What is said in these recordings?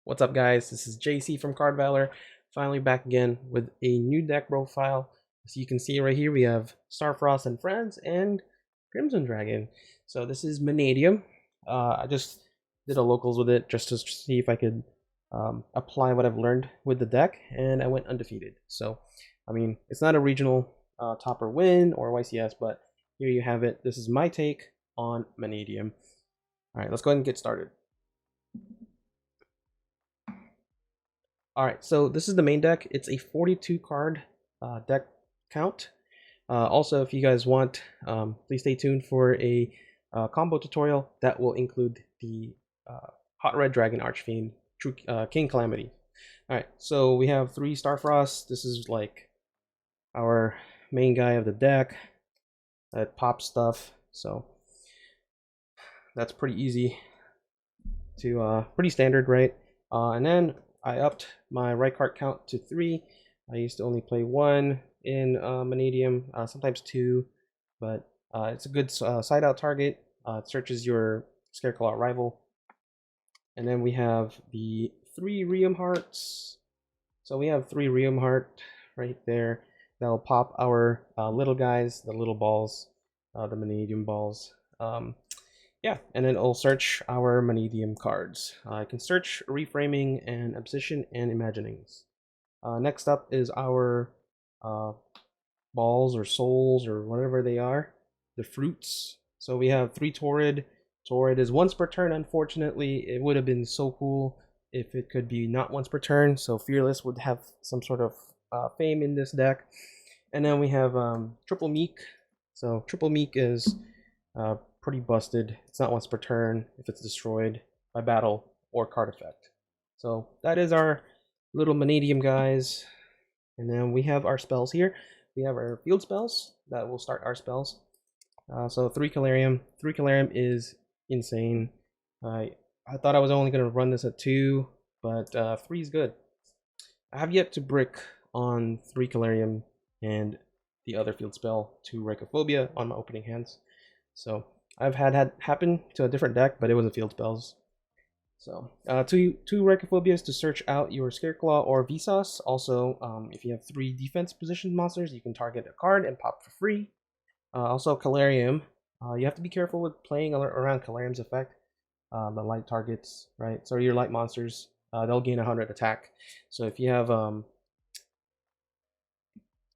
What's up, guys? This is JC from Card Valor, finally back again with a new deck profile. So you can see right here we have Starfrost and Friends and Crimson Dragon. So this is Mannadium. I just did a locals with it just to see if I could apply what I've learned with the deck, and I went undefeated. So, I mean, it's not a regional topper win or YCS, but here you have it. This is my take on Mannadium. All right, let's go ahead and get started. Alright, so this is the main deck. It's a 42 card deck count. Also, if you guys want, please stay tuned for a combo tutorial that will include the Hot Red Dragon Archfiend True King Calamity. Alright, so we have 3 Starfrost. This is like our main guy of the deck that pops stuff. So that's pretty easy to, pretty standard, right? And then I upped my right card count to 3. I used to only play 1 in Mannadium, sometimes 2, but it's a good side out target. It searches your Scareclaw rival. And then we have the 3 Rheum Hearts. So we have 3 Rheum Heart right there. That'll pop our little guys, the little balls, the Mannadium balls. Yeah, and then it'll search our Mannadium cards. I can search Reframing and Obsession and Imaginings. Next up is our balls or souls or whatever they are, the fruits. So we have 3 Torrid. Torrid is once per turn, unfortunately. It would have been so cool if it could be not once per turn, so Fearless would have some sort of fame in this deck. And then we have Triple Meek. So Triple Meek is pretty busted. It's not once per turn if it's destroyed by battle or card effect. So that is our little Mannadium guys. And then we have our spells here. We have our field spells that will start our spells. So 3 Calarium. 3 Calarium is insane. I thought I was only going to run this at 2, but 3 is good. I have yet to brick on 3 Calarium and the other field spell, 2 Reichophobia on my opening hands. So I've had happen to a different deck, but it was a field spells. So two Reichophobias to search out your Scareclaw or Vsauce. Also, if you have 3 defense position monsters, you can target a card and pop for free. Also Calarium. You have to be careful with playing around Calarium's effect. The light targets, right? So your light monsters, they'll gain 100 attack. So if you have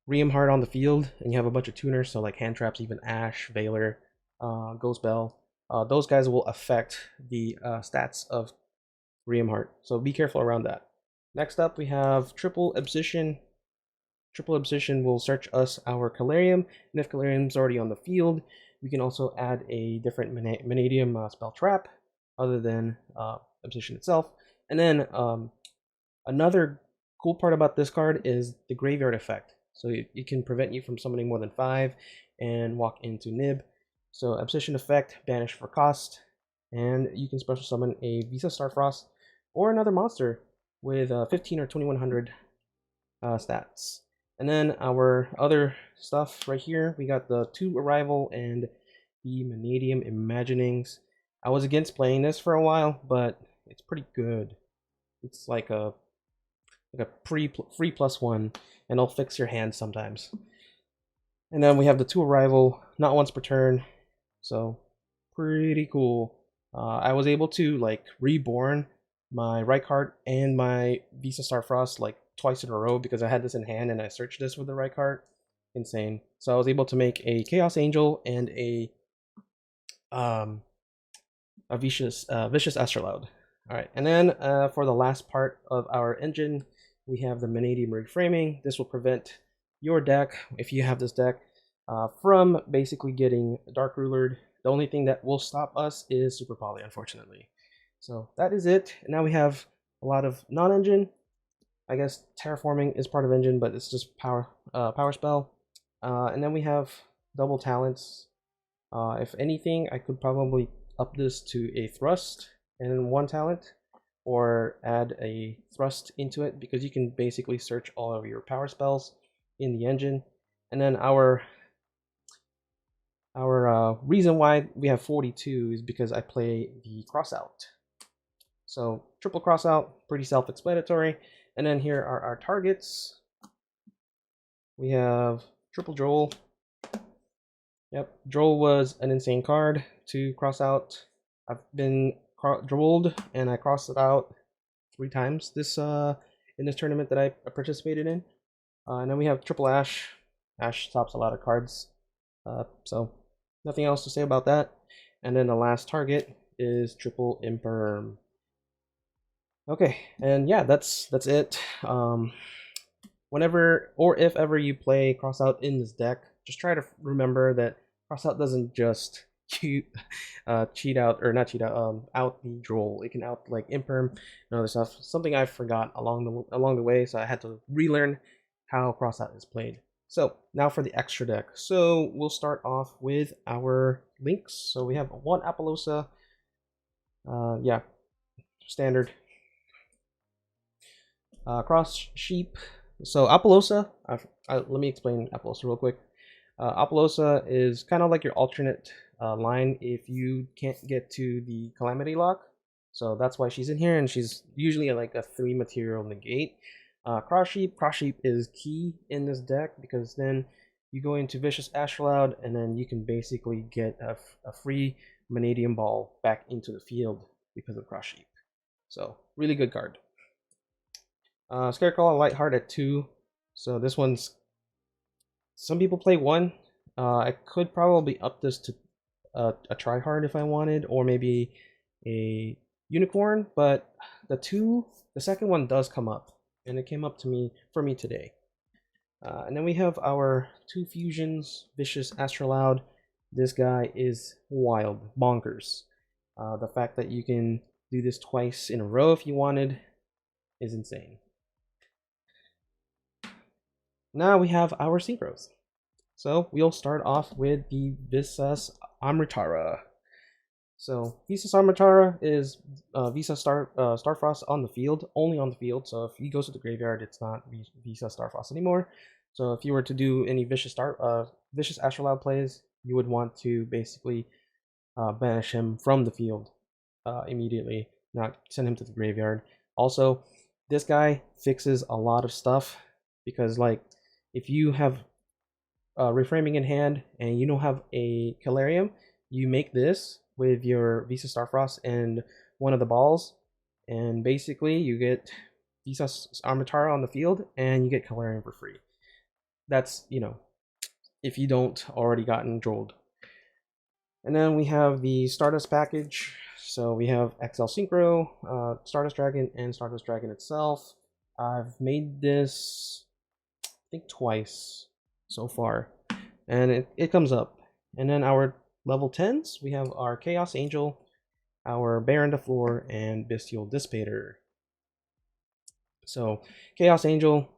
Rheum Heart on the field and you have a bunch of tuners, so like Hand Traps, even Ash, Veiler, Ghost Bell, those guys will affect the stats of Rheum Heart, so be careful around that. Next up, we have Triple Obsession. Triple Obsession will search us our Calarium, and if Calarium's already on the field, we can also add a different Mannadium spell trap other than Obsession itself. And then another cool part about this card is the Graveyard effect. So it can prevent you from summoning more than 5 and walk into Nib. So Obsession effect, banish for cost, and you can special summon a Visa Starfrost or another monster with 15 or 2100 stats. And then our other stuff right here, we got the 2 Arrival and the Mannadium Imaginings. I was against playing this for a while, but it's pretty good. It's like a free +1, and it'll fix your hand sometimes. And then we have the 2 Arrival, not once per turn. So pretty cool. I was able to like reborn my right card and my Visa Starfrost like twice in a row because I had this in hand and I searched this with the right card. Insane. So I was able to make a Chaos Angel and a vicious Astrolabe. All right, and then for the last part of our engine, we have the Mannadium Reframing. This will prevent your deck, if you have this deck, from basically getting Dark Rulered. The only thing that will stop us is Super Poly, unfortunately. So that is it. And now we have a lot of non-engine. I guess Terraforming is part of engine, but it's just power spell. And then we have double talents. If anything, I could probably up this to a thrust and 1 talent, or add a thrust into it, because you can basically search all of your power spells in the engine. And then our reason why we have 42 is because I play the Crossout. So triple cross out, pretty self-explanatory. And then here are our targets. We have triple Joel. Yep, Joel was an insane card to cross out. I've been Joeled and I crossed it out 3 times this in this tournament that I participated in. And then we have triple Ash. Ash stops a lot of cards. So nothing else to say about that. And then the last target is triple Imperm. Okay, and yeah, that's it. Whenever or if ever you play crossout in this deck, just try to remember that crossout doesn't just cheat out, or not cheat out, out the Droll. It can out like Imperm and other stuff. Something I forgot along the way, so I had to relearn how crossout is played. So now for the extra deck. So we'll start off with our links. So we have 1 Apollousa. Yeah, standard. Cross Sheep. So Apollousa, let me explain Apollousa real quick. Apollousa is kind of like your alternate line if you can't get to the Calamity lock. So that's why she's in here, and she's usually like a 3 material negate. Cross Sheep is key in this deck because then you go into Vicious Astrolabe and then you can basically get a free Mannadium ball back into the field because of Cross Sheep. So really good card. Scarecrow and Lightheart at 2. So this one's, some people play 1. I could probably up this to a tryhard if I wanted, or maybe a unicorn, but the second one does come up, and it came up for me today. And then we have our 2 fusions, Vicious Astrolabe. This guy is wild, bonkers. The fact that you can do this twice in a row if you wanted is insane. Now we have our synchros. So we'll start off with the Visas Amritara. So Visas Amritara is Visas Starfrost on the field, only on the field. So if he goes to the graveyard, it's not Visas Starfrost anymore. So if you were to do any Vicious Astrolabe plays, you would want to basically banish him from the field immediately, not send him to the graveyard. Also, this guy fixes a lot of stuff because, like, if you have reframing in hand and you don't have a Calarium, you make this with your Visa Starfrost and one of the balls, and basically you get Visa Armitara on the field and you get Calarium for free. That's, you know, if you don't already gotten drolled. And then we have the Stardust package. So we have XL Synchro, Stardust Dragon, and Stardust Dragon itself. I've made this, I think, twice so far, and it comes up. And then our level 10s, we have our Chaos Angel, our Baron de Fleur, and Bestial Dissipator. So Chaos Angel,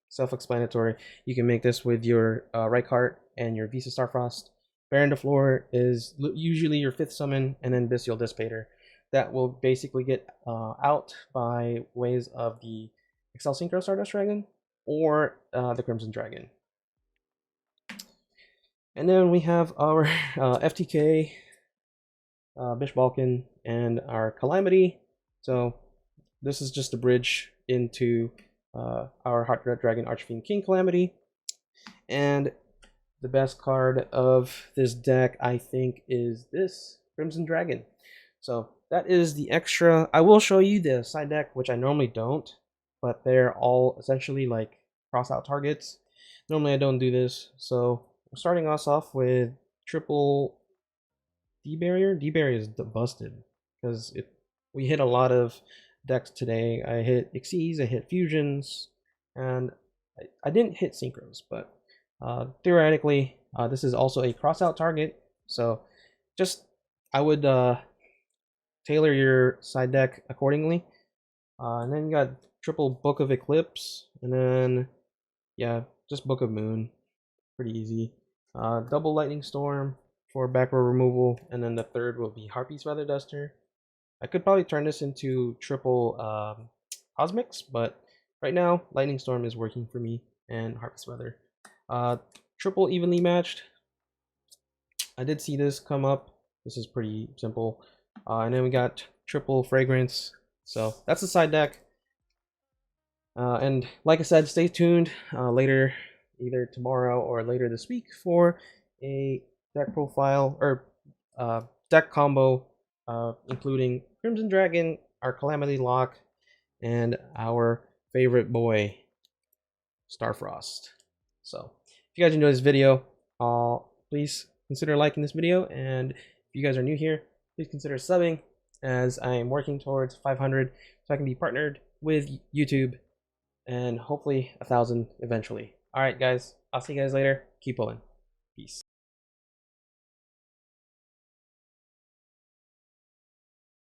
self-explanatory. You can make this with your Reichart and your Visa Starfrost. Baron de Fleur is usually your 5th summon, and then Bestial Dissipator. That will basically get out by ways of the XL Synchro Stardust Dragon or the Crimson Dragon. And then we have our FTK, Bish Balkan, and our Calamity. So this is just a bridge into our Heart Red Dragon Archfiend King Calamity. And the best card of this deck, I think, is this Crimson Dragon. So that is the extra. I will show you the side deck, which I normally don't, but they're all essentially like cross-out targets. Normally I don't do this, so I'm starting us off with triple D-Barrier. D-Barrier is busted because we hit a lot of decks today. I hit Xyz, I hit Fusions, and I didn't hit Synchros, but theoretically, this is also a cross-out target, so just I would tailor your side deck accordingly. And then you got triple Book of Eclipse, and then yeah, just Book of Moon, pretty easy. Double Lightning Storm for back row removal, and then the third will be Harpy's Feather Duster. I could probably turn this into triple Cosmics, but right now Lightning Storm is working for me, and Harpy's Feather. Triple Evenly Matched. I did see this come up. This is pretty simple. And then we got triple Fragrance, So that's the side deck. And like I said, stay tuned later, either tomorrow or later this week, for a deck profile or deck combo, including Crimson Dragon, our Calamity Lock, and our favorite boy, Starfrost. So if you guys enjoyed this video, please consider liking this video, and if you guys are new here, please consider subbing, as I am working towards 500 so I can be partnered with YouTube and hopefully 1,000 eventually. All right, guys, I'll see you guys later. Keep pulling.